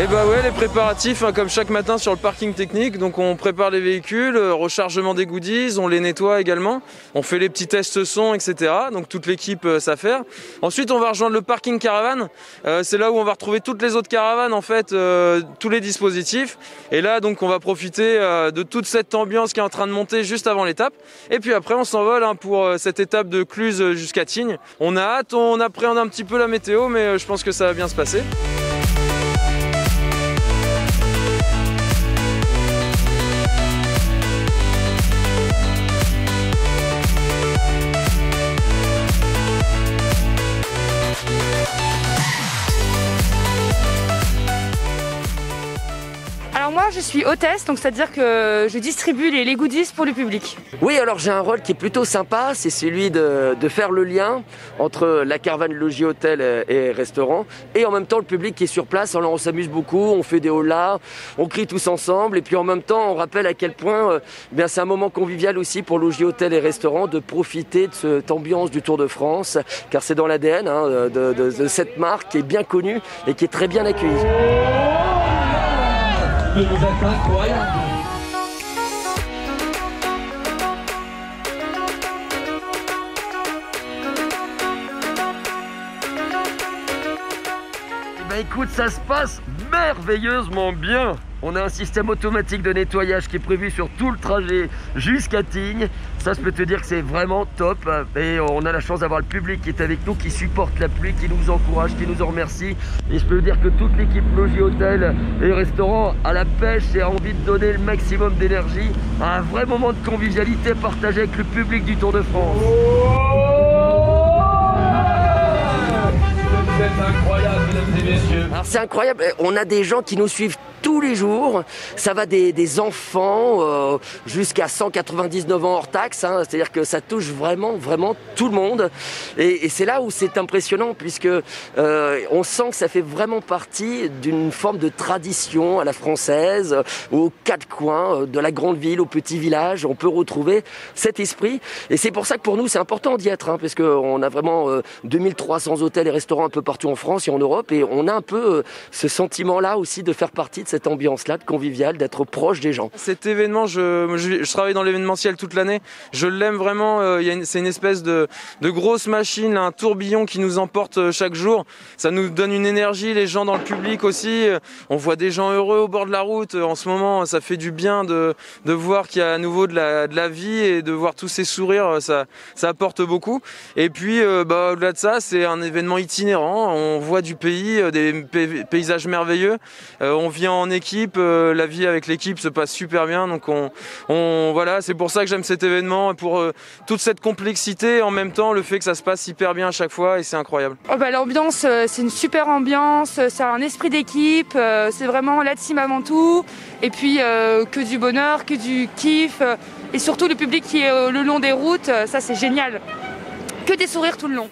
bah ouais, les préparatifs, hein, comme chaque matin sur le parking technique. Donc on prépare les véhicules, rechargement des goodies, on les nettoie également. On fait les petits tests son, etc. Donc toute l'équipe sait faire. Ensuite, on va rejoindre le parking caravane. C'est là où on va retrouver toutes les autres caravanes, en fait, tous les dispositifs. Et là, donc, on va profiter de toute cette ambiance qui est en train de monter juste avant l'étape. Et puis après, on s'envole pour cette étape de Cluse jusqu'à Tignes. On a hâte, on appréhende un petit peu la météo, mais je pense que ça va bien se passer. Alors moi je suis hôtesse, donc c'est-à-dire que je distribue les goodies pour le public. Oui, alors j'ai un rôle qui est plutôt sympa, c'est celui de faire le lien entre la caravane logis hôtel et restaurant et en même temps le public qui est sur place. Alors on s'amuse beaucoup, on fait des holas, on crie tous ensemble et puis en même temps on rappelle à quel point bien c'est un moment convivial aussi pour logis hôtel et restaurant de profiter de cette ambiance du Tour de France car c'est dans l'ADN de cette marque qui est bien connue et qui est très bien accueillie. Vous êtes incroyable. Bah écoute, ça se passe merveilleusement bien. On a un système automatique de nettoyage qui est prévu sur tout le trajet jusqu'à Tignes. Ça, je peux te dire que c'est vraiment top. Et on a la chance d'avoir le public qui est avec nous, qui supporte la pluie, qui nous encourage, qui nous en remercie. Et je peux dire que toute l'équipe logis hôtel et restaurant à la pêche et a envie de donner le maximum d'énergie à un vrai moment de convivialité partagé avec le public du Tour de France. C'est incroyable, mesdames et messieurs. Alors c'est incroyable, on a des gens qui nous suivent tous les jours, ça va des enfants jusqu'à 199 ans hors taxe, c'est-à-dire que ça touche vraiment tout le monde et c'est là où c'est impressionnant puisque on sent que ça fait vraiment partie d'une forme de tradition à la française, aux quatre coins de la grande ville, au petit village, on peut retrouver cet esprit et c'est pour ça que pour nous c'est important d'y être, parce qu'on a vraiment 2300 hôtels et restaurants un peu partout en France et en Europe et on a un peu ce sentiment-là aussi de faire partie de cette ambiance-là, de convivial, d'être proche des gens. Cet événement, je travaille dans l'événementiel toute l'année, je l'aime vraiment, c'est une espèce de grosse machine, un tourbillon qui nous emporte chaque jour, ça nous donne une énergie, les gens dans le public aussi, on voit des gens heureux au bord de la route, en ce moment ça fait du bien de voir qu'il y a à nouveau de la vie et de voir tous ces sourires, ça apporte beaucoup. Et puis au-delà de ça, c'est un événement itinérant, on voit du pays, des paysages merveilleux, on vient en équipe, la vie avec l'équipe se passe super bien, donc voilà, c'est pour ça que j'aime cet événement, pour toute cette complexité, en même temps le fait que ça se passe hyper bien à chaque fois et c'est incroyable. L'ambiance, c'est une super ambiance, c'est un esprit d'équipe, c'est vraiment la team avant tout, et puis que du bonheur, que du kiff, et surtout le public qui est le long des routes, ça c'est génial, que des sourires tout le long.